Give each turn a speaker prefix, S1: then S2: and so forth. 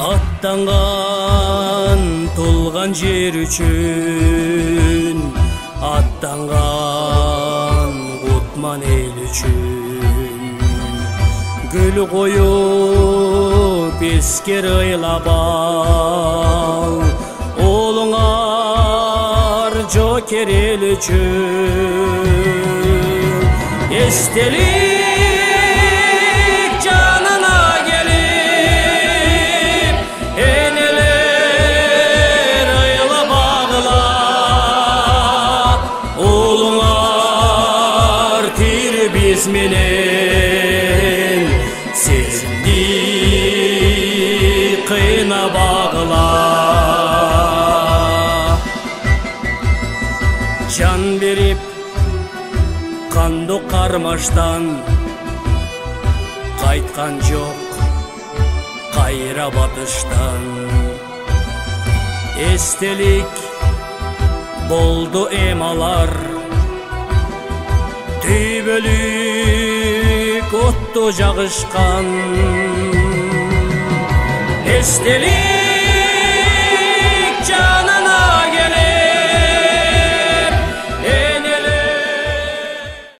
S1: Аттанған толған жер үшін, аттанған құтман ел үшін, гүл қойып ескер ойлап ал, олыңар жокер ел үшін. Естелік жанына келіп, енелер ойлап ағыла, олыңар тербес менен сезімді қинап ағыла. Жан беріп қанды қармаштан қайтқан жоқ қайра батыштан. Естелік болды емалар, түйбөлік отты жағышқан. Естелік